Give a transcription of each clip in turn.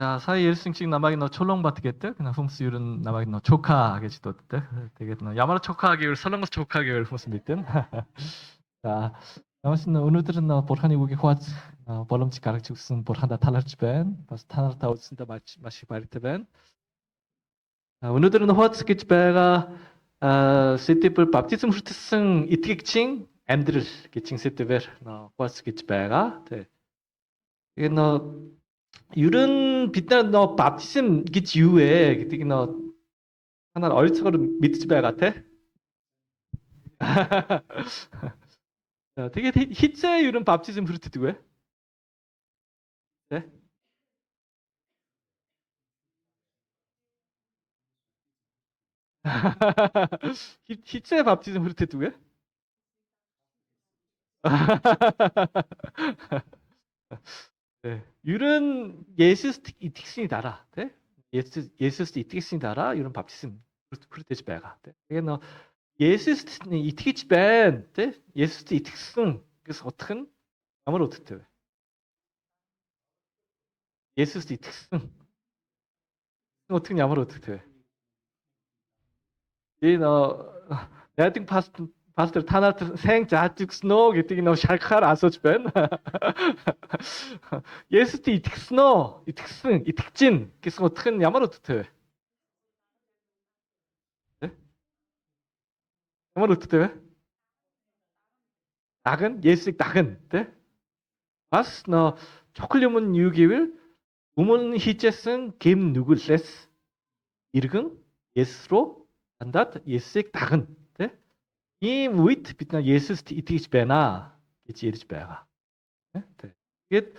자, сая ярьсан чиг намайг Чулуунбат гэдэг. Хүмүүс ер нь намайг Чука гэж дууддаг. Тэгээд ямар Чука гэвэл Солонгос Чука гэвэл хүмүүс мэднэ. За, намайг өнөөдөр бурханы үгийг хувааж боломж гаргаж өгсөн бурхандаа талархж байна. Бас та нартай үзсэндээ маш их баяртай байна. Өнөөдөр хувааж гэж байгаа сэдвээр баптизм хүртсэн итгэгчийн амьдрал гэж сэдвээр хувааж гэж байгаа. Тэгээд ер нь бид нар баптизм гэж юу вэ гэдгийг та нар ойрцоогоор мэдж байгаа те. Тэгээд хизээ ер нь баптизм хүртдэг вэ? Тэ? хизээ баптизм хүртдэг вэ? Ер нь Есүст итгэсний дараа тий Есүст итгэсний дараа ер нь баптизм хүртэж байгаа тий. Тэгээ Есүст итгэж байна тий Есүст итгэсэн гэж утгах нь ямар утгатай вэ? Есүст итгэсэн утга нь ямар утгатай вэ? Найдах пастор та нарт сайн зааж өгсөн үү гэдгийг шалгахаар асууж байна. Есүст итгэсэн үү? Итгэж гин гэсэн утга нь ямар утгатай вэ? Ямар утгатай вэ? Дагна, Есүсийг дагна, тий? Бас чухал юм нь юу гэвэл өмнө хийжсэн гэм нүгэлээс иргэн Есүс рүү дандаад Есүсийг дагна. Ийм үед бид Есүст итгэж байна гэж ярьж байгаа. Тэгээд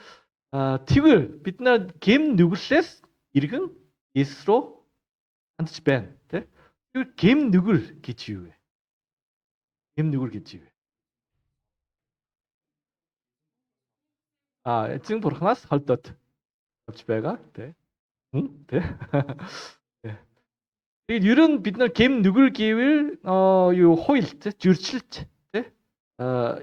тэгвэл бид гэм нүглээс иргэн Есүс рүү хандж байна. Тэгвэл гэм нүгэл гэж юу вэ? Гэм нүгэл гэж юу вэ? Эзэн бурхнаас холдоод авч байгаа. Тэгээд ер нь бид гэм нүгэл гэвэл юу хуйлт, зөрчилт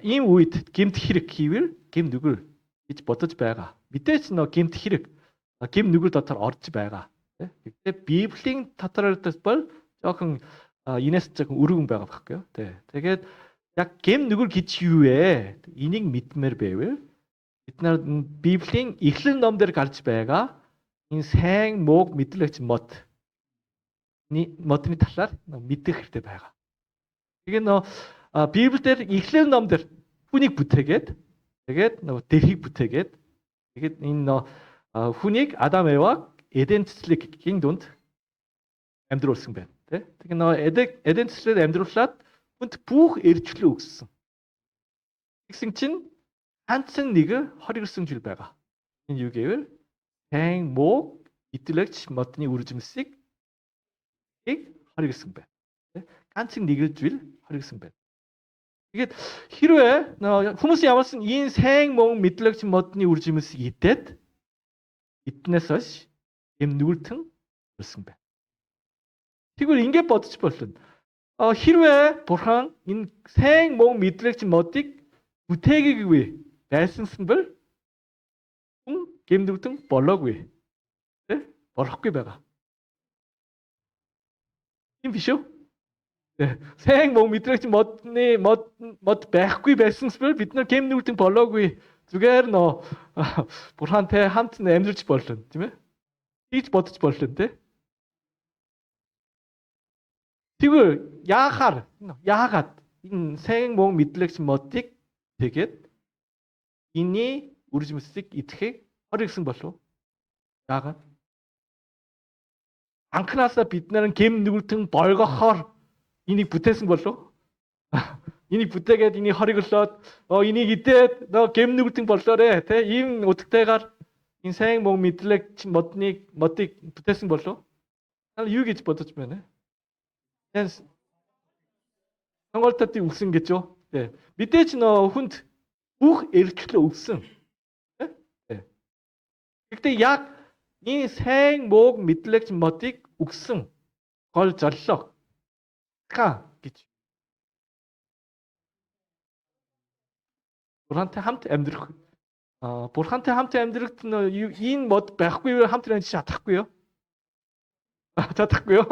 ийм үед гэмт хэрэг хийвэл гэм нүгэл гэж бодож байгаа. Мэдээж гэмт хэрэг гэм нүгэл дотор орж байгаа. Гэхдээ Библийн дотор бол жоохон инээс жоохон өргөн байгаа байхгүй юу? Тэгээд яг гэм нүгэл гэж юу вэ? Энийг мэдмээр байвал бид нар Библийн Эхлэл ном дээр гарч байгаа энэ сайн мууг мэдлэгч модны талаар мэдэх хэрэгтэй байгаа. Тэгээ Библиэлд Эхлэл ном дээр хүнийг бүтээгээд тэгээд дэрхийг бүтээгээд тэгээд энэ хүнийг Адам Еваг Эден цэцлэгийн дунд амьдруулсан байна. Тэгээ Эден цэцлэгт амьдруулад хүнд бүх эрчглээ өгсөн. Тэгсэн чинь ганцхан нэг хоригдсон зүйл байгаа. Энэ юу гэвэл сайн муу мэдлэгч модны үржимсийг хоригдсон байна. Ганцхан нэг зүйл хоригдсон байна. Тэгээд хэрвээ хүмүүс ямарсан ийм сайн мөн мэдлэгч модны үржимсийг идээд эднээс хойш юм нүгэлтэн болсон байна. Тэгвэл ингэ бодож болно. Хэрвээ бурхан энэ сайн мөн мэдлэгч модыг бүтээгээгүй байсансан бол хүн гэмнүгтэн болоогүй. Болохгүй байгаа. Тийм биш үү? Сайн мөн мэдрэгч мод байхгүй байсан бол бид нар гэм нүгэлтэн болоогүй. Зүгээр бурхантай хамт амьдарч болно, тийм ээ? Хийж бодож болно, тийм ээ? Тэгвэл яагаад энэ сайн мөн мэдрэгч модыг тэгээд энэ үржимсийг идэхийг хоригдсон болов? Яагаад? Анхнаасаа бид нарын гэм нүгэлтэн болгохоор энийг бүтээсэн болов? Энийг бүтээгээд энийг хориглоод энийг идээд гэм нүгэлтэн болоорой ийм утгатайгаар энэ сайн мөн мэдлэгч модыг бүтээсэн болов? Юу гэж бодож байна? Сонголтуудыг өгсөн гэж юу? Мэдээж хүнд бүх эрхлээ өгсөн. Гэхдээ яг энэ сайн мууг мэдлэгч модыг өгсөн гол зорилго гэж бурхантай хамт амьдрах бурхантай хамт амьдрахад энэ мод байхгүй хамт амьдарч чадахгүй юу? чадахгүй юу?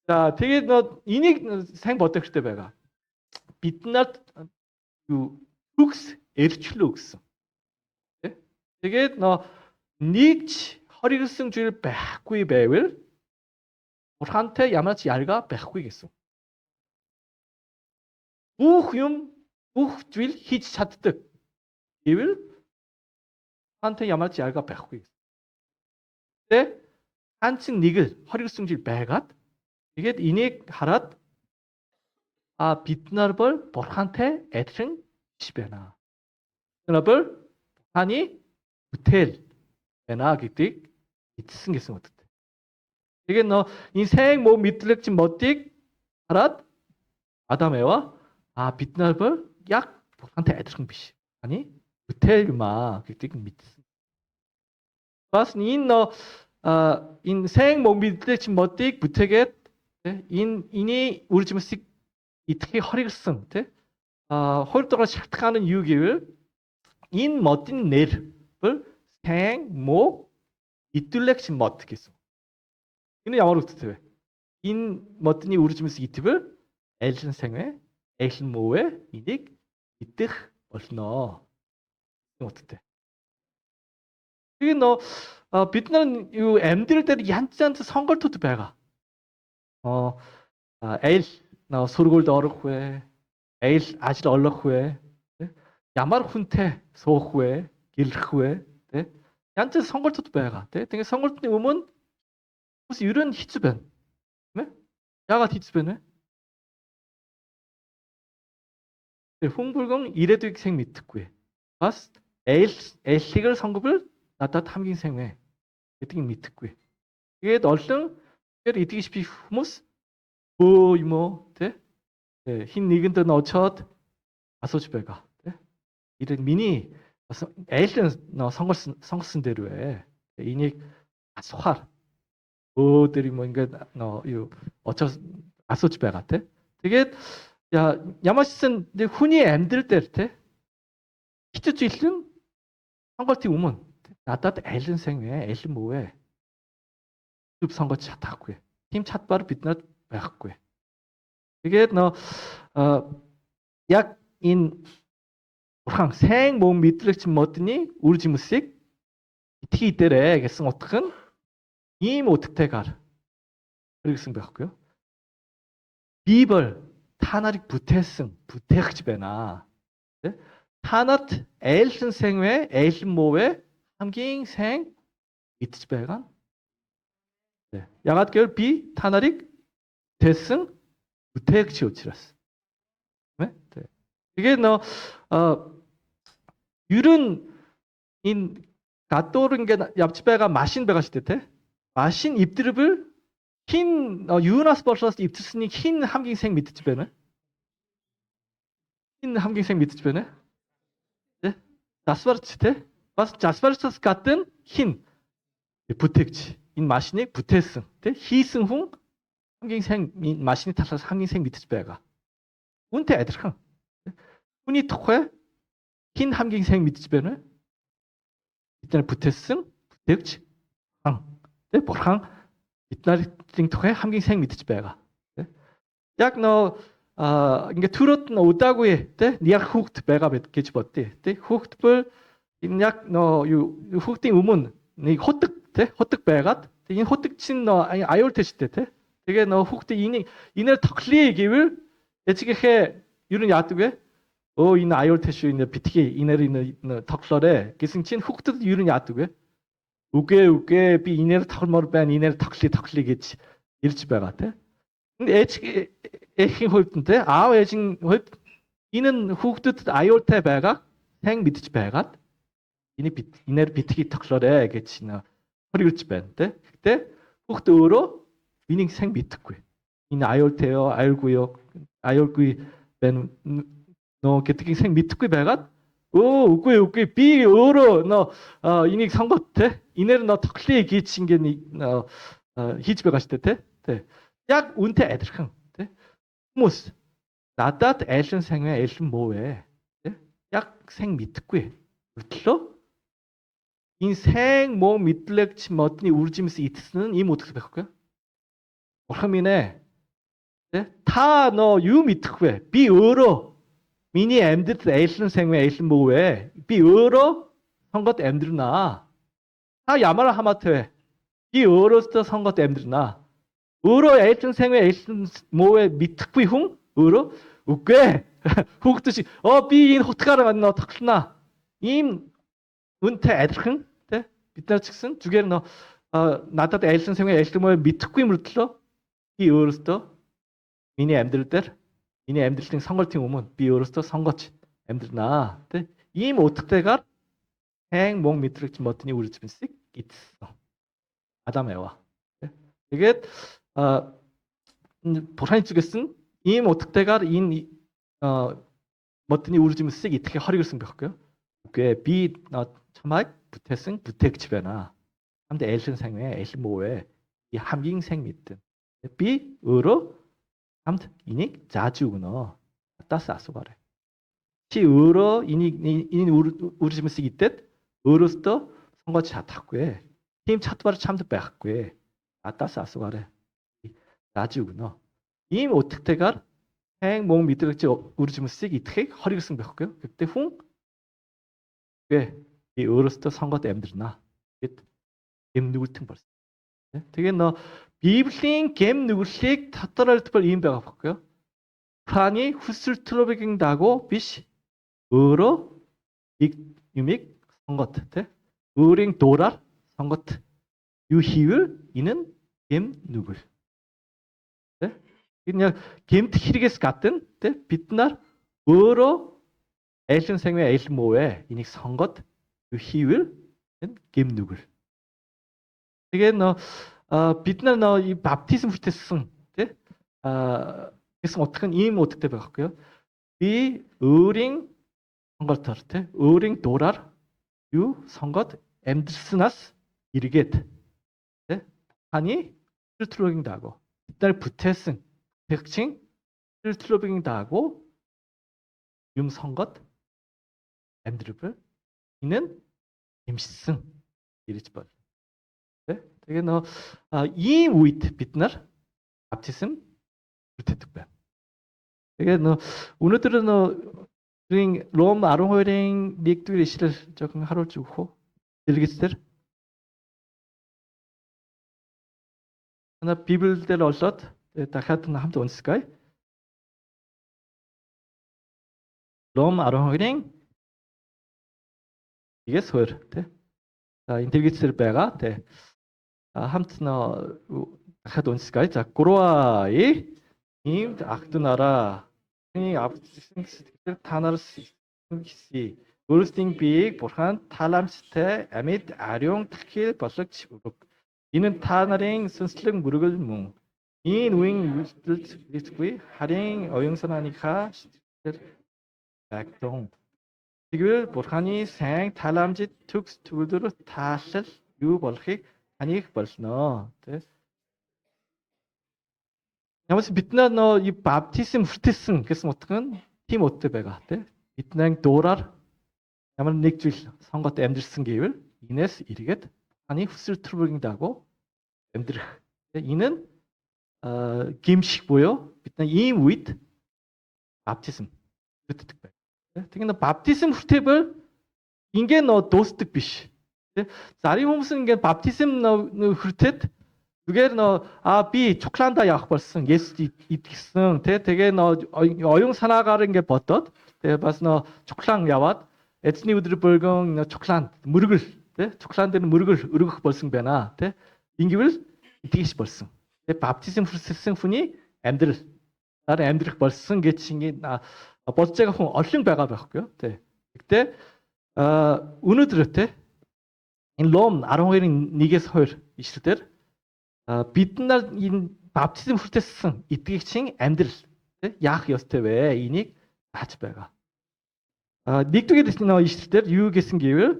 За тэгээд энийг сайн бодох хэрэгтэй байгаа. Бид нарт юу төгс эрчлөө гэсэн. Тэгээд нэгж хоригдсан зүйл байхгүй байвал бурхантай ямар ч ялгаа байхгүй гэсэн. Бүх зүйл хийж чаддаг. Гэвэл бурхантай ямар ч ялгаа байхгүй гэсэн. Тэ ганцхан нэг л хоригдсан зүйл байгаад тэгээд энийг хараад бид нар бол бурхантай адилхан биш байна. Бид нар бол бурханы бүтээл байна гэдгийг эзсэн гэсэн үг. Тэгээд энэ сайн муу мэдлэг чинь модыг хараад Адам Ева бид нар бол яг бурхантай адилхан биш. Бурханы бүтээл юм гэдгийг мэдсэн. Бас энэ сайн муу мэдлэг чинь модыг бүтээгээд энэ үр жимсийг идэхийг хоригдсан хоёр дахь шалтгаан нь юу гэвэл энэ модын нэр бол сайн муу идэвхтэй мод гэсэн. Энэ ямар үгтэй вэ? Энэ модны үр жимс идэвэр аль нь сайн вэ? Аль нь муу вэ? Энийг идэх болно. Үгтэй. Тэгээ бид нар юу амьдрал дээр янз янз сонголтууд байгаа. Аль сургуульд орох вэ? Аль ажил олох вэ? Ямар хүнтэй суух вэ? Гэлрэх вэ? Янз янз сонголтууд байгаа. Тэгээ сонголтын өмнө хүмүүс ер нь хэцүү байна. Тийм ээ? Яагаад хэцүү байна вэ? Хүн бүрэн ирээдүйг сайн мэдэхгүй. Бас алийг сонгобол надад хамгийн сайн вэ гэдгийг мэдэхгүй. Тэгээд олон эдгийш би хүмүүс юм уу хин нэгэнд очоод асууж байгаа. Ирээд миний аль сонгосон дээр вэ? Энийг асуухаар дээр юм ингээд юу очоод асууж байгаа. Тэгээд ямар ч сан хүний амьдрал дээр хэцүү зүйл нь сонголтын өмнө надад аль нь сайн вэ? Аль нь муу вэ? зүг сонгож чадахгүй. Тийм чадвар биднэрт байхгүй. Тэгээд яг энэ бурхан сайн мөн мэдрэгч модны үр жимсийг итгэе дээрэ гэсэн утга нь ийм утгатайгаар хэрэгсэн байхгүй юу? Библи та нарыг бүтээсэн бүтээгч байна. Та нарт аль нь сайн вэ? Аль нь муу вэ? хамгийн сайн мэдж байгаа. Ягаад гэвэл би та нарыг бүтээсэн бүтээгч учраас. Тэгээд ер нь энэ гадуур ингээд явж байгаа машин байгаа шүү дээ, тэ? Машин эвдрэл хин юунаас болоод эвдэрснийг хин хамгийн сайн мэдж байна? Хин хамгийн сайн мэдж байна? Тэ? Засварч, тэ? Бас засварчаас гадна хин бүтээгч энэ машиныг бүтээсэн, тэ? Хийсэн хүн хамгийн сайн машины талаас хамгийн сайн мэдж байгаа. Үүнтэй адилхан. Хүний тухай хин хамгийн сайн мэдж байна? Бид нар бүтээсэн бүтээгч хан. Тэ? Бурхан бид нарын тухай хамгийн сайн мэдж байгаа. Яг ингээд түрүүд удаагүй тэ яг хүүхэд байгаа гэж бодъё. Тэ? Хүүхэд бол энэ яг хүүхдийн өмнө нэг худаг байгаад энэ худаг чинь аюултай шүү дээ, тэ? Тэгээ хүүхдээ инээр тоглоё гэвэл эцгийнхээ ер нь яадаг вэ? Энэ аюултай шүү, энэ битгий инээр тоглоорой гэсэн чинь хүүхдэд ер нь яадаг вэ? Үгүй би инээр тогломоор байна, инээр тоглоё гэж ирж байгаа, тэ? Эхийн хувьд нь, тэ? Аав ээжийн хувьд энэ нь хүүхдэд аюултай байгаа сайн мэдж байгаад инээр битгий тоглоорой гэж хоригдж байна, тэ? Гэхдээ хүүхд өөрөө энийг сайн мэдэхгүй. Энэ аюултай юу, аюулгүй байна гэдгийг сайн мэдэхгүй байгаад үгүй би өөрөө энийг сонгот, тэ? Инээр тоглоё гэж ингээд хийж байгаа шүү дээ, тэ? Яг үнтэй адилхан, тэ? Хүмүүс надад аль нь сайн вэ, аль нь муу вэ? Тэ? яг 생 мэдхгүй. Мөртлөө энэ 생 мөн мэдлэгч модны үржимс итсэн нь ийм утгатай байхгүй. Бурхан минь ээ. Та нөө юу мэдэх вэ? Би өөрөө миний амьдрал айлан 생 вэ, айлан муу вэ? Би өөрөө сонгоод амьдрнаа. Та ямар хамаатай вэ? Би өөрөөсөө сонгоод амьдрнаа. Өөрөө айлан 생 вэ, айлан муу вэ мэдэхгүй хүн өөрөө үгүй. Хүүхдүүд шиг би энэ хутгаар нөө тоглонаа. Ийм үнтэй адилхан тий бид нар ч гэсэн зүгээр нөө надад айлан сэн вэ, айлан муу вэ мэдэхгүй мөртлөө би өөрөөсөө миний амьдрал дээр миний амьдралын сонголтын өмнө би өөрөөсөө сонгож амьдрнаа тий ийм утгатайгаар хэн мөн мэдрэгч модны үржимсийг итсэн. Адам Ева. Тэгээд Бурханы зүгээс нь ийм утгатайгаар энэ модны үржимсийг итгэхийг хоригдсан байхгүй юу? Үгүй би чамайг бүтээсэн бүтээгч байна. Хамд айлан сайн вэ? Айлан муу вэ? Би хамгийн сайн мэддэг. Би өөрөө хамд энийг зааж өгнө. Надаас асуугаарай. Чи өөрөө энэ үржимсийг идээд өөрөөсөө сонгож чадахгүй. Тийм чадвар чамд байхгүй. Надаас асуугаарай. Зааж өгнө. Ийм утгатайгаар хэн мөн мэдрэгч үржимсийг итгэхийг хоригдсан байхгүй юу? Гэхдээ хүн би өөрөөсөө сонгоод амьдрнаа гэд гэм нүгэлтэн болсон. Тэгээ нөө Библийн гэм нүглийг татвар хэлбэр ийм байгаа байхгүй юу? Таны хүсэл төрөвийн дагуу биш өөрөө юмыг сонгоод тий өөрийн дуураар сонгоод юу хийвэл энэ нь гэм нүгэл. Энэ яг гэмт хэрэгээс гадна тий бид нар өөрөө айлан сайн вэ, айлан муу вэ энийг сонгоод юу хийвэл энэ гэм нүгэл. Тэгээ бид нар ಈ баптизм хүртээсэн тий гэсэн утга нь ийм утгатай байгаа байхгүй юу? Би өөрийн сонголтоор тий өөрийн дуураар юу сонгоод амьдрснаас эргээд тий ханы төрөлгийн дагуу бид нар бүтээсэн тэгчин төрөлгийн дагуу юм сонгоод амьдрал энэ нь эмшсэн ирж бол. Тэгээ ийм үед бид нар баптизм бүтээдэг байна. Тэгээ өнөөдөр Ром 12-ын 1-р ишлэл жоохон харуулж өгөх үү? Дэлгэцээр. Библиэлд олоод дахиад хамт уншгаая. Ром 12-ын 1-2 тий. За энэ дэлгэцээр байгаа тий. хамт дахиад уншгаая. За 3 иймд агдунараа миний авчихсан сэтгэл та нараас хийсэн. Өөрсдийн биеийг бурхан таламжтай амьд ариун тахил болгож өгөв. Энэ нь та нарын сүнслэг мөргөл мөн. Энэ үеийн үйлдэлд хэрэггүй харин оюун санааныхаа сэтгэлээр байгтун. Тэгвэл бурханы сайн таламжид төгс төгөлдөр таалал юу болохыг таныг болно. Ямаас бид нар и баптизм хүртээсэн гэсэн утга нь тийм утгатай байгаа тий. Бидний дуураар ямар нэг зүйл сонгоод амьдрсан гэвэл инээс эргээд таны хүсэл төрөлгийн дагуу амьдрах. Энэ нь гимших буюу бид нар ийм үед баптизм хүртдэг байна. Тэгэхээр баптизм хүртээвэл ингээ дуустдаг биш. Зарим хүмүүс ингээ баптизм хүртээд зүгээр би чокланда явах болсон. Есүс итгэсэн. Тэгээ оюун санаагаар ингээ бодоод тэгээ бас чоклан яваад эзний өдөр болгон чокланд мөргөл чоклан дээр мөргөл өргөх болсон байна. Ингэвэл итгэж болсон. Баптизм хүртсэн хүний амьдрал амьдрах болсон гэж ингээ болж байгаа хүн олон байгаа байхгүй юу? Гэхдээ өнөөдөр энэ Ром 12-ын 1-2 ишлэлээр бид нар энэ баптизм хүртээсэн итгэгчийн амьдрал яах ёстой вэ? Энийг хааж байгаа. Нэгдүгээр ишлэлээр юу гэсэн гэвэл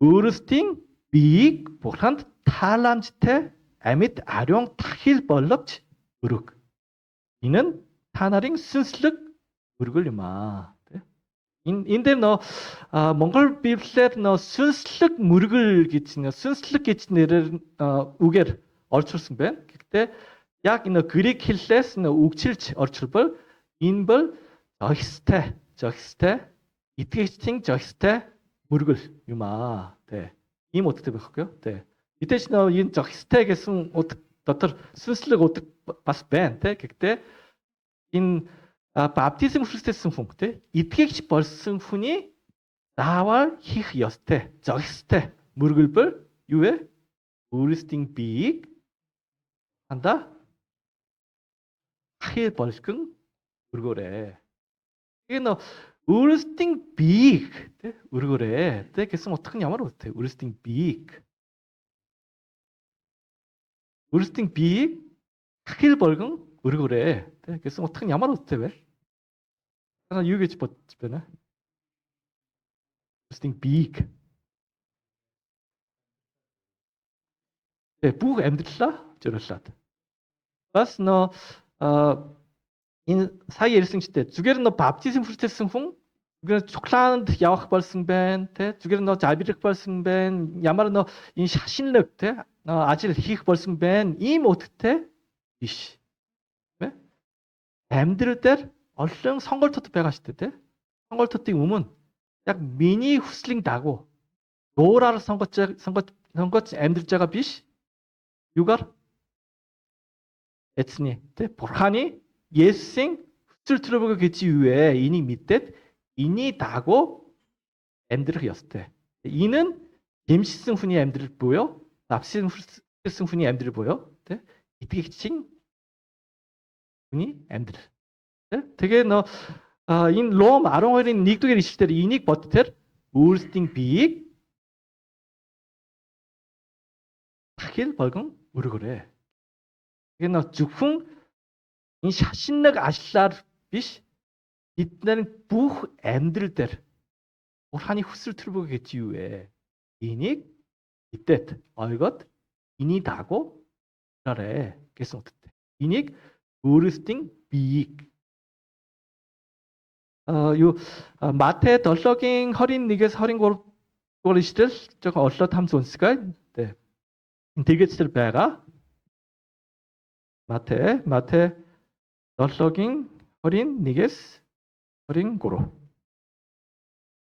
өөрсдийн биеийг бурханд тааламжтай амьд ариун тахил болгож өрөг. Энэ нь та нарын сүнслэг өргөл юм аа. энэ дээр Монгол Библиэр сүнслэг мөргөл гэж сүнслэг гэж нэрээр үгээр орж ирсэн байна. Гэхдээ яг энэ грек хэллээс үгчилж орж ирбэл энэ бол зохистой итгэгчдийн зохистой мөргөл юм аа. Тэ. Ийм утгатай байхгүй юу? Тэ. Мэдээж энэ зохистой гэсэн утга дотор сүнслэг утга бас байна. Тэ. Гэхдээ энэ баптизм хүртсэн хүн те итгэгч болсон хүний заавал хийх ёстой зохистой мөргөлбөр юу вэ? Өөрсдийн биеийг хандаа хахир болгон өргөөрэй. Тэгээ өөрсдийн биеийг те өргөөрэй. Тэ гэсэн утга нь ямар вэ? Өөрсдийн биеийг хахир болгон өргөөрэй. Тэ гэсэн утга нь ямар үгтэй вэ? Юу гэж бодож байна? Өөрсдийн биеийг бүх амьдралаа зориулаад. Бас энэ сая ярьсан ч зүгээр баптизм хүртсэн хүн зүгээр цуглаанд явах болсон байна, тэ зүгээр залбирах болсон байна, ямар энэ шашинлаг тэ ажил хийх болсон байна. Ийм утгатай биш. Тэ? Амьдрал дээр олон сонголтууд байгаа шүү дээ, тэ? Сонголтуудын өмнө яг миний хүслийн дагуу дуураар сонгож амьдарч байгаа биш. Юугаар? Эцний, тэ? Бурханы Есүсийн хүсэл төрөөгөө гэж юу вэ? Энийг мэдээд эний дагуу амьдрах ёстой. Энэ нь дэмжсэн хүний амьдрал буюу баптизм хүртсэн хүний амьдрал буюу тэ? Итгэгчийн хүний амьдрал. Тэгээ энэ Ром 12-ын 1-р ишлэлээр энийг бодтоор өөрсдийн биеийг хахир болгон өргөөрэй. Тэгээ зөвхөн энэ шашинлаг ажлаар биш бид нарын бүх амьдрал дээр Бурханы хүсэл төрөөгөө гэж юу вэ? Энийг бидэд ойгоод эний дагуу гараа гэсэн утгатай. Энийг өөрсдийн биеийг Матай 7-гийн 21-ээс 23 дугаар ишлэл жоохон олоод хамт унсгая. Тэгээд л байгаа. Матай 7-гийн 21-ээс 23.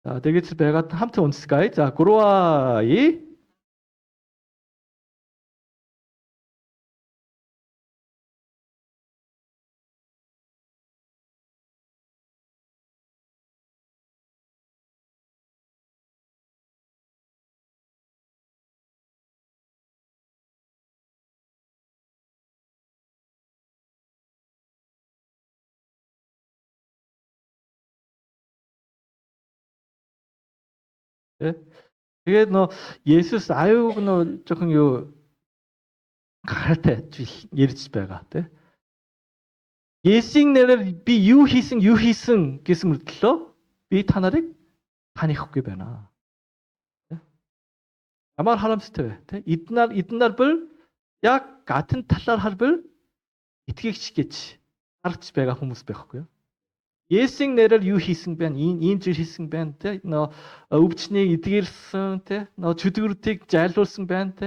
За тэгээд л байгаад хамт унсгая. За 3 Тэгээд Есүс аюуг жоохон гаралтай ярьж байгаа тий. Есүсийн нэрээр би юу хийсэн гэсэн мөртлөө би та нарыг танихгүй байна. Ямар харамсалтай вэ тий. Эднэр бол яг 같은 талаар харбал итгэгч гэж харагдж байгаа хүмүүс байхгүй юу? Есүсийн нэрээр юу хийсэн бэ? Ийм зүйл хийсэн байна те. Өвчнийг эдгэрсэн те. Чөтгөрүүдийг зайлуулсан байна те.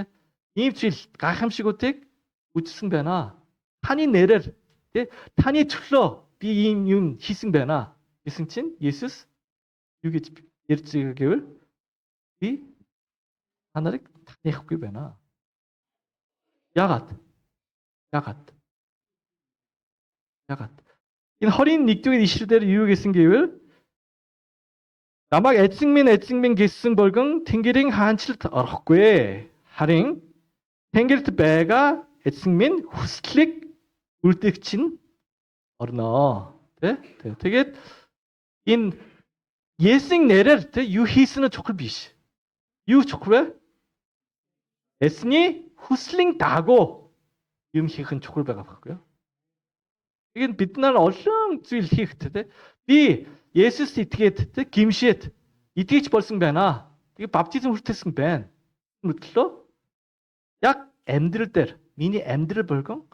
Ийм зүйл гайхамшигуудыг үжсэн байна. Таны нэрээр те. Таны төлөө би ийм юм хийсэн байна. Гэсэн чинь Есүс юу гэж ярьж байгаа гэвэл би та нарыг танихгүй байна. Яагаад? Энэ 21-р ишлэлээр юу гэсэн гэвэл намайг эзэн минь гэсэн болгон Тэнгэрийн хаанчлалд орохгүй. Харин Тэнгэрт байгаа эзэн минь хүслийг үлдээх чинь орно. Тэгээд энэ Есүсийн нэрээр юу хийсэн нь чухал биш. Юу чухал вэ? Эзний хүслийн дагуу юм хийх нь чухал байгаа байхгүй юу? Тэгээд бид нар олон зүйл хийхдээ би Есүс итгээд гимшээд итгэж болсон байна. Тэгээд баптизм хүртсэн байна. Мөртлөө яг амьдрал дээр миний амьдрал болгон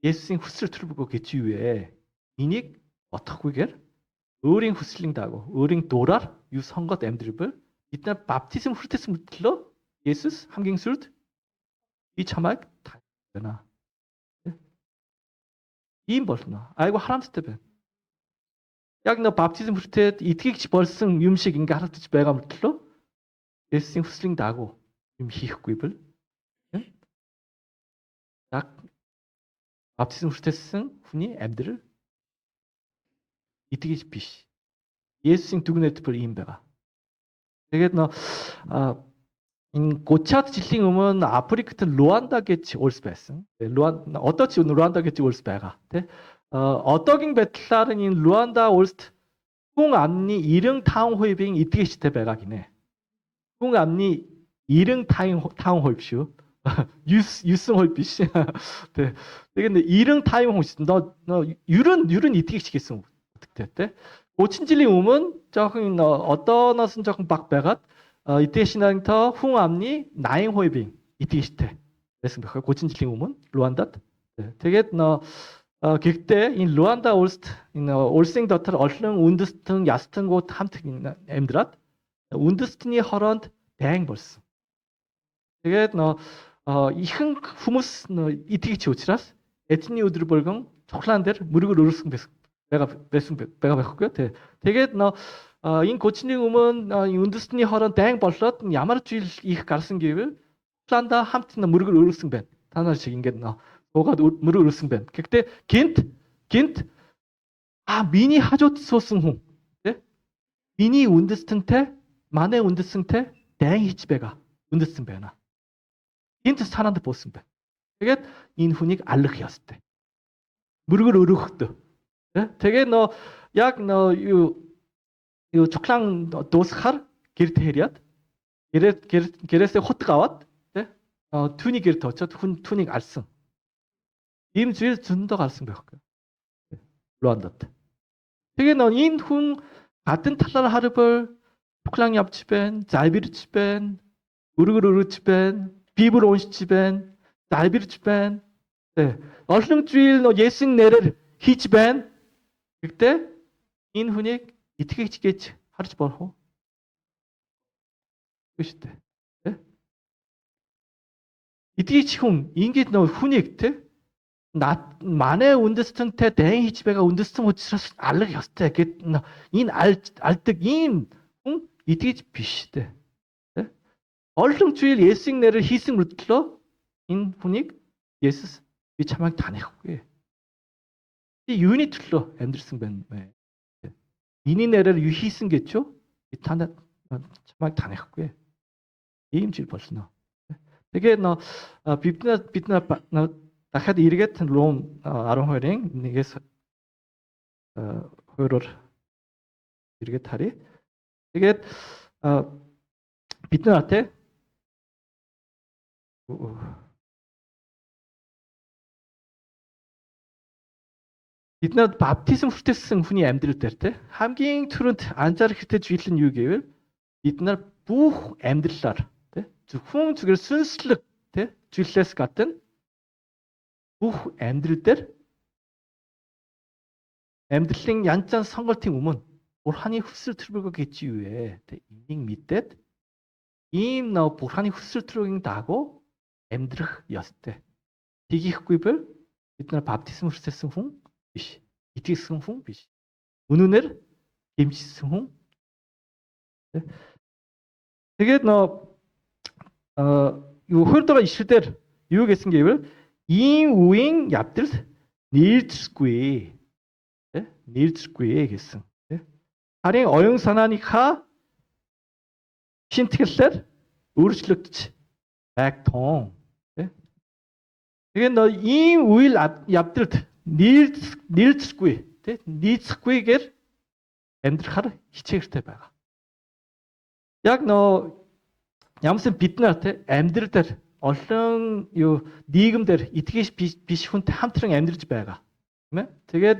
Есүсийн хүсэл төрөлгөө гэж юу вэ? Энийг бодохгүйгээр өөрийн хүслийг дагуу өөрийн дураар юу сонгоод амьдрал бид нар баптизм хүртсэн мөртлөө Есүс хамгийн сүрд би чамайг таниана. Ийм болно. Айгу харамсалтай байна. Яг нөө баптизм хүртээд итгэгч болсон юм шиг ингээ харагдаж байгаа мөртлөө Есүсийн хүслийн дагуу юм хийхгүй бэл. Яг баптизм хүртсэн хүний амьдрал итгэж биш. Есүсийн дүгнэлт бүр ийм байгаа. Тэгээд нөө энэ 30-аад жилийн өмнө Африкт Руанда гэж улс байсан. Руанда одоо ч Руанда гэж улс байгаа. Тэ? Одоогийн байдлаар энэ Руанда улсд хүн амны 95%-ийн итгэгчтэй байгаа гинэ. Хүн амны 95% шүү. 9% биш. Тэгээд 95% ерөн итгэгч гэсэн үгтэй тэ. 30 жилийн өмнө жоохон одооноос нь жоохон бага байгаад итгэгч нарынхаа хүн амны 80%-ийн итгэгчтэй байсан байх. 30 жилийн өмнө Руандад. Тэгээд гэхдээ энэ Руанда улсд энэ улсын дотор олон үндэстэн ястангууд хамт амьдраад үндэстний хороонд дайн болсон. Тэгээд ихэнх хүмүүс итгэгч учраас эзний өдөр болгон цуглаан дээр мөргөр өрсөн байгаа байхгүй. Тэгээд энэ 30-ны өмнө үндэстний хороонд дайн болоод ямар жил их гарсан гэвэл цуглаанда хамт мөргөр өрсөн байна. Та нар шиг ингээд уугаад мөрөөр өрсөн байна. Гэхдээ гинт миний хажууд суусан хүн тий? Миний үндэстэнтэй манай үндэстэнтэй дайн хийж байгаа үндэстэн байна. Гинт санаанд буусан байна. Тэгээд энэ хүнийг алах ёстой. Мөргөр өрөөхтөө. Тэгээд яг юу цуглаан дуусгахаар гэрд хэриад гэрээсээ хутг аваад тий? Түүний гэрд очиод түүнийг алсан. Ийм зүйл зөндөө гарсан байхгүй. Руандад. Тэгээ энэ хүн гадна талаар харбал цуглаан явж байна, залбирч байна, өргөр өрөж байна, Библийг уншиж байна, залбирч байна. Олон зүйл Есүсийн нэрээр хийж байна. Гэхдээ энэ хүнийг итгэгч гэж харж болох уу? Биш үү? Итгэгч хүн ингэж хүнийг тий манай үндэстэнтэй дайн хийж байгаа үндэстэн учраас алах ёстой гэд энэ алдаг ийм хүн итгэж биш дээ. Олон зүйл Есүсийн нэрээр хийсэн мөртлөө энэ хүнийг Есүс би чамайг танихгүй. Би юуны төлөө амьдрсан байна вэ? Миний нэрээр юу хийсэн гэж юу? Би чамайг танихгүй. Ийм зүйл болно. Тэгээд бид дахиад эргээд Ром 12-ын 1-ээс 2-оор эргээд харъя. Тэгээд бид нар тэ бид нар баптизм хүртсэн хүний амьдрал дээр тэ хамгийн түрүүнд анзаарах хэрэгтэй зүйл нь юу гэвэл бид нар бүх амьдралаар тэ зөвхөн зүгээр сүнслэг тэ зүйлээс гадна бүх амьдрал дээр амьдралын янз янз сонголтын өмнө Бурханы хүсэл төрөлгөө гэж юу вэ? Энийг мэдээд ийм Бурханы хүсэл төрөлгийн дагуу амьдрах ёстой. Тэгихгүй бол бид нар баптизм хүртсэн хүн биш. Итгэсэн хүн биш. Үнүүнээр гэмжсэн хүн. Тэгээд юу хөрдөг ишрээр юу гэсэн гэвэл ийм үеийн явдал нийлдэсгүй гэсэн. Харин оюун санааныхаа шинтгэлээр өөрчлөгдөж байгтон. Тэгээд ийм үйл явдалд нийлдэсгүй нийцэхгүйгээр амьдрахаар хичээлтэй байгаа. Яг ямарсан бид нар амьдрал дээр олон нийгэмдэр итгэж биш хүнтэй хамтран амьдарч байгаа. Тийм ээ? Тэгээд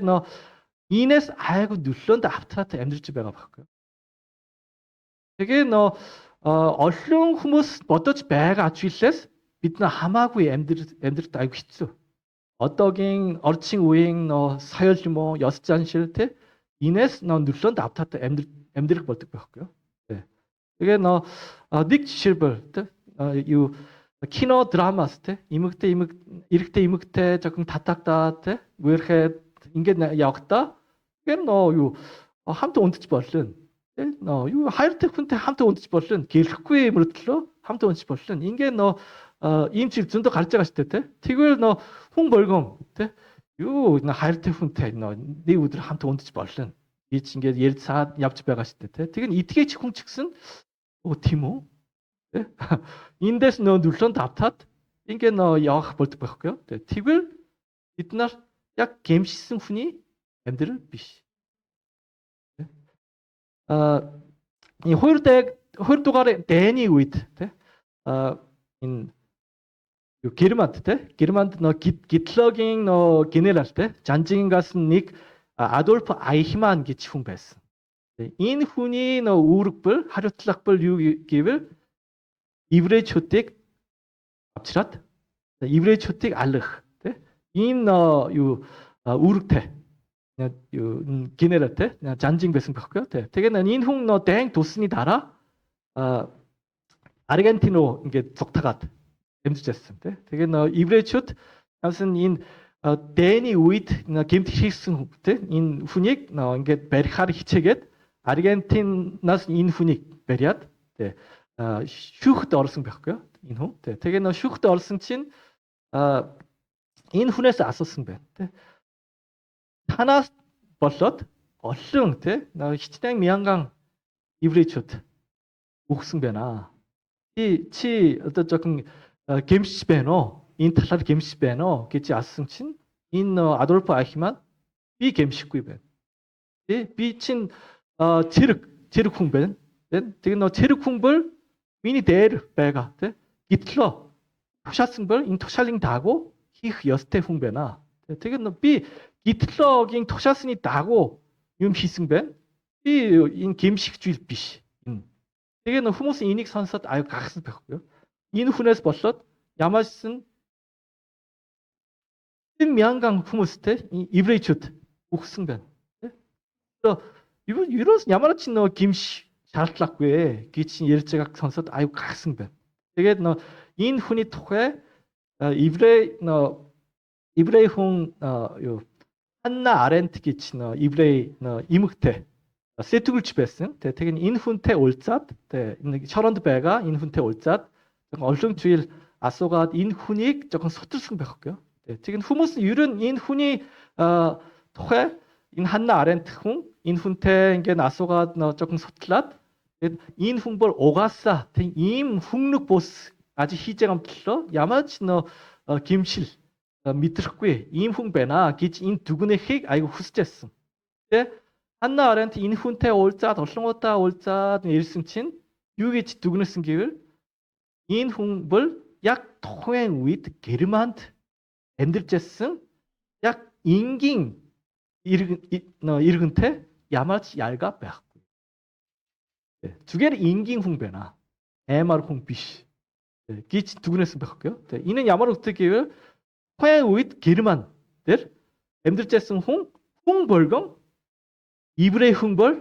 инээс айгуу нөлөөнд автаад амьдарч байгаа байхгүй. Тэгээд олон хүмүүс бодож байгаа ачааллаас бид нар хамаагүй амьдралд айгуу хэцүү. Одоогийн орчин үеийн соёл юм уу, ёс заншил Инээс нөлөөнд автаад амьдрах болдог байхгүй юу? Тэгээ нэг жишээлбэл юу кино драмаас эрэгтэй эмэгтэй жоохон татагдаад үерхэд ингээд явахдаа тэгэхээр юу хамт унтж боллоо. Юу хайртай хүнтэй хамт унтж боллоо. Гэрлэхгүй мөртлөө хамт унтж боллоо. Ингээд ийм зүйл зөндөө гарч байгаа шүү дээ. Тэгвэл хүн болгон юу хайртай хүнтэй нэг өдөр хамт унтж боллоо. Ийч ингээд ярь цаад явж байгаа шүү дээ. Тэг нь итгэж хүн ч гэсэн тийм үү? Эндээс нөлөөнд автаад ингээд явах болдог байхгүй юу? Тэгвэл бид нар яг гэмшсэн хүний амьдрал биш. Энэ хоёр дугаар дайны үед энэ Германд Гитлогийн генерал Жанжингаас нэг Адольф Айхман гэж хүн байсан. Энэ хүний үүрэгбэл хариуцлагабал юу гэвэл еврейчүүдийг авчираад еврейчүүдийг алгах энэ үүрэгтэй генерал Жанжинг байсан байхгүй юу? Тэгээд энэ хүн дайн туссны дараа Аргентин руу ингээд зугтагаад амьдарч байсан. Тэгээд еврейчүүд янсан энэ дайны үед гэмт хийсэн энэ хүнийг ингээд барихаар хичээгээд Аргентинаас энэ хүнийг бариад шүүхт орсон байхгүй юу? Энэ хүн. Тэгээд шүүхт орсон чинь энэ хүнээс асуусан байна. Танаас болоод олон хичнээн мянган еврейчүүд үхсэн байна. Чи одоо жоохон гэмшиж байна уу? Энэ талаар гэмшиж байна уу гэж асуусан чинь энэ Адольф Айхман би гэмшихгүй байна. Би чинь цэрэг хүн байна. Тэгээд цэрэг хүн бол миний дээр байгаа. Гитлөө тушаасан бол энэ тушаалын дагуу хийх ёстой хүн байна. Тэгээд би Гитлогийн тушаасны дагуу юм хийсэн байна. Би энэ гэмших зүйл биш. Тэгээд хүмүүс энийг сонсоод аюу гахсан байхгүй юу? Энэ хүнээс болоод ямаашсан мянган хүмүүстэй еврейчүүд үхсэн байна. Ерөөс ямар ч гимш шаардлагагүй гэж ярьж байгааг сонсоод аюу гахсан байна. Тэгээд энэ хүний тухай еврей хүн Ханна Аренд гэж еврей эмэгтэй сэтгүүлч байсан. Тэгээд энэ хүнтэй уулзаад нэг шоронд байгаа энэ хүнтэй уулзаад олон зүйл асуугаад энэ хүнийг жоохон сутарсан байхгүй юу? Тэгээд хүмүүс ер нь энэ хүний тухай энэ Ханна Аренд хүн энэ хүнтэй ингээд асуугаад жоохон сутлаад тэгээд энэ хүн бол угаасаа ийм хүннэг бус аж хийж байгаа юм боллоо ямар ч гимшил мэдрэхгүй ийм хүн байна гэж энэ дүгнэхийг аягүй хүсэж байсан. Ханна Аренд энэ хүнтэй уулзаад олон удаа уулзаад ирсэн чинь юу гэж дүгнэсэн гэвэл энэ хүн бол яг тухайн үед Германд амьдарч байсан яг энгийн иргэнтэй ямар ч ялгаа байхгүй. Зүгээр энгийн хүн байна. Аймаар хүн биш. гэж дүгнэсэн байхгүй юу? Энэ нь ямар утга гэвэл тухайн үед Герман дээр амьдарч байсан хүн болгон еврей хүн бол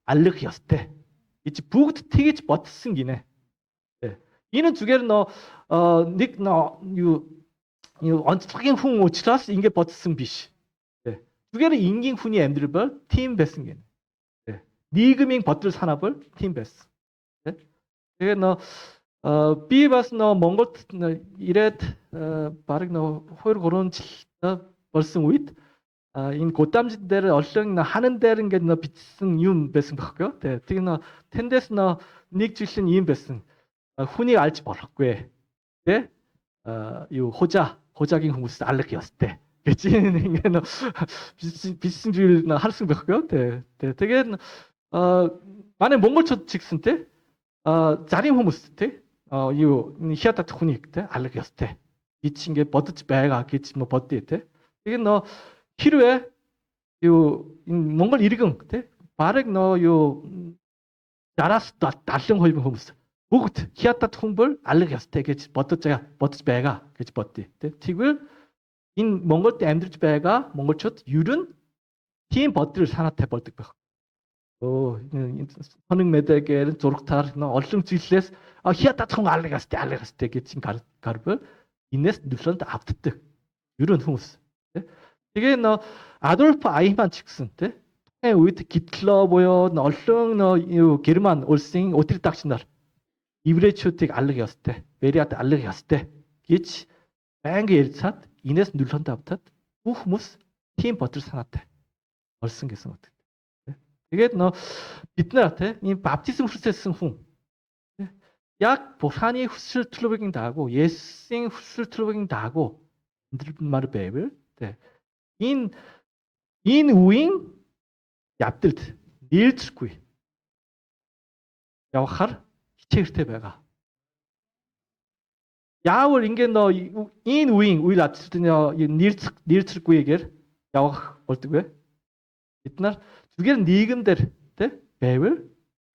аллах ёстой гэж бүгд тэгж бодсон гинэ. Энэ нь зүгээр нэг онцлогийн хүн учраас ингэ бодсон биш. Зүгээр энгийн хүний амьдрал бол тийм байсан гинэ. нийгмийн бодлого санаа бол тийм байсан. Тэгээд би бас Монголд ирээд бараг 2-3 жил болсон үед энэ гудамжин дээр олон ханан дээр ингээд бичсэн юм байсан байхгүй юу? Тэгээ тэндээс нэг жил нь юм байсан. Хүнийг алж болохгүй. Тэ? 호자гийн хүмүүст алах ёстой. гэж ингээд бичсэн зүйл харсан байхгүй юу? Тэгээд манай монголчууд ч гэсэн тэ зарим хүмүүс тэ хятад хүнийг тэ алах ёстой гэж ингээд бодож байгаа гэж бодъё тэ. Тэгээд хэрвээ энэ монгол иргэн тэ бараг 60-70% хүмүүс бүгд хятад хүн бол алах ёстой гэж бодож байгаа гэж бодъё тэ. Тэгвэл энэ Монголд амьдарч байгаа монголчууд ер нь тийм бодрол санаатай болдог байх. Хоног мэдэгээр зургатаар олон зүйлээс хятадхан алгастай гэж гарбал инээс нөлөөнд автдаг. Ерөн хүмүүс. Тэгээ Адольф Айхман ч гэсэн тухайн үед Гитлер буюу олон Герман улсын өдөр дагч нар еврейчүүдийг алга ёстой, Бериад алга ёстой гэж байнга ярьцаад инээс нөлөөнд автаад бүх хүмүүс тийм бодрол санаатай болсон гэсэн үг. Тэгээд бид нар ийм баптизм хүртсэн хүн яг Бурханы хүсэл төлөвийг дагуу, Есүсийн хүсэл төлөвийг дагуу амьдрмаар байвал энэ үеийн явдалд нээлтгүй явахаар хичээлтэй байгаа. Яавал ингэ энэ үеийн үйл явдлын нээлтгүйгээр явах болдог вэ? Бид нар зүгээр нийгэмдэр байвал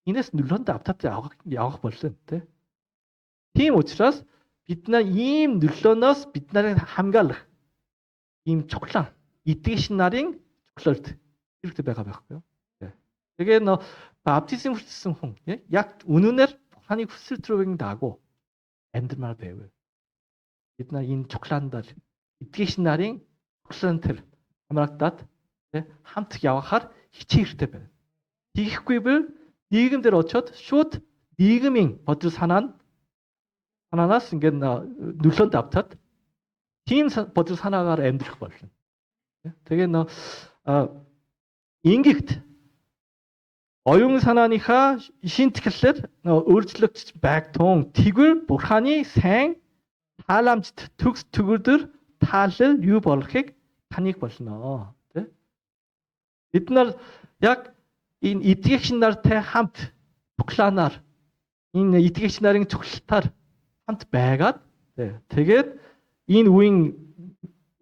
энэс нөлөөнд автаад явах болно. Тийм учраас бид нар ийм нөлөөнөөс бид нарыг хамгаалах ийм чухал итгэгч нарын чухлалд хэрэгтэй байгаа байхгүй юу? Тэгээ баптизм хүртсэн хүн яг үнэнээр Бурханы хүсэл төлөвийг дагуу амьдрмаар байвал бид нар энэ чухлаандаа итгэгч нарын чухлан тэр хамрагдаад хамт явахаар хичээлтэй байна. Тийхгүй бол нийгэмдэр очиод шууд нийгмийн бодрол санаанаас ингээд нөлөөнд автаад тийм бодрол санаагаар амьдрах болно. Тэгээ ингээгт оюун санааныхаа шинтгэлээр өөрчлөгдөж байгтун тэгвэл Бурханы сайн тааламжт төгс төгөрдөр таалал юу болохыг таныг болно. Бид нар яг энэ итгэгч нартай хамт чухлаанаар энэ итгэгч нарын чухлалтаар хамт байгаад тэгээд энэ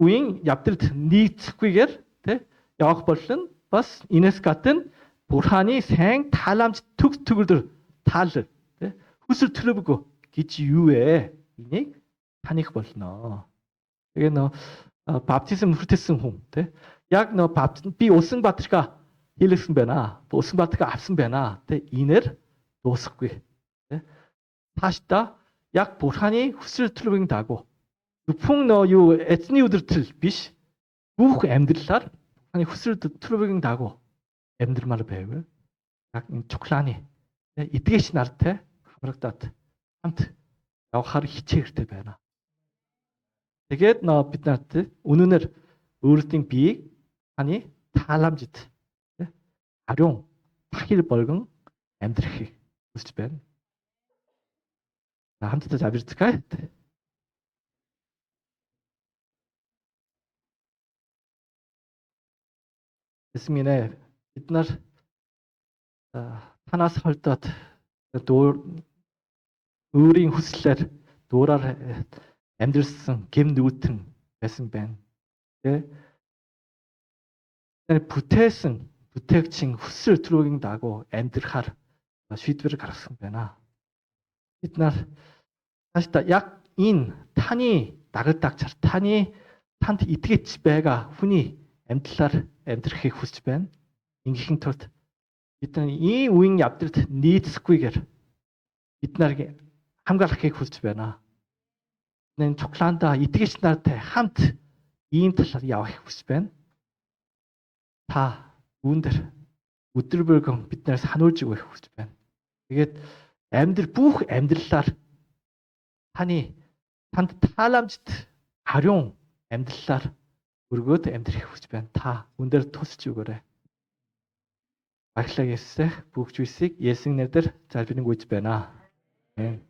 үеийн явдалд нийцэхгүйгээр явах болно. Бас инээс гадна Бурханы сайн тааламж төгс төгөрдөр таалал хүсэл төлөвгүй гэж юу вэ? Энийг таних болно. Тэгээ баптизм хүртсэн хүн яг би Улсан Баатарга хийлгсэн байна. Улсан Баатарга авсан байна. Инээр дуусахгүй. Таашдаа яг Бурханы хүсэл төлөвийн дагуу зөвхөн эзний өдөртөл биш бүх амьдралаар Бурханы хүсэл төлөвийн дагуу амьдрмаар байвал яг энэ чухлааны эдгээч нартай хамрагдаад хамт явахаар хичээлтэй байна. Тэгээд бид нарт үнэнээр өөрсдийн биеийг Бурханы тааламжид ариун тахил болгон амьдрахыг хүсэж байна. Хамтдаа завирцгаая. Эсминэ бид нар танаас холдоод өөрийн хүслээр дуураар амьдрсан гэм нүүтэн байсан байна. Бүтээгчийн хүсэл төрөгийн дагуу амьдрахаар шийдвэр гаргасан байна. Бид нар таашдаа яг энэ таны дагагдагчаар танд итгэж байгаа хүний амьдралаар амьдрахыг хүсэж байна. Ингэхийн тулд бид нар ийм үеийн явдалд нийцэхгүйгээр бид нарыг хамгаалахыг хүсэж байна. Энэ чухлаандаа итгэгч нартай хамт ийм талаар явахыг хүсэж байна. Та үүндэр өдөр бүргэн биднээс сануулж өгөх хүсэж байна. Тэгээд бүх амьдралаар танд тааламжт ариун амьдралаар өргөөд амьдрахыг хүсэж байна. Та үүндэр тусч өгөөрэй. Баярлалаа Есүс. Бүгд зүйлсийг Есүсийн нэрээр залбирanгуйж байна. Амен.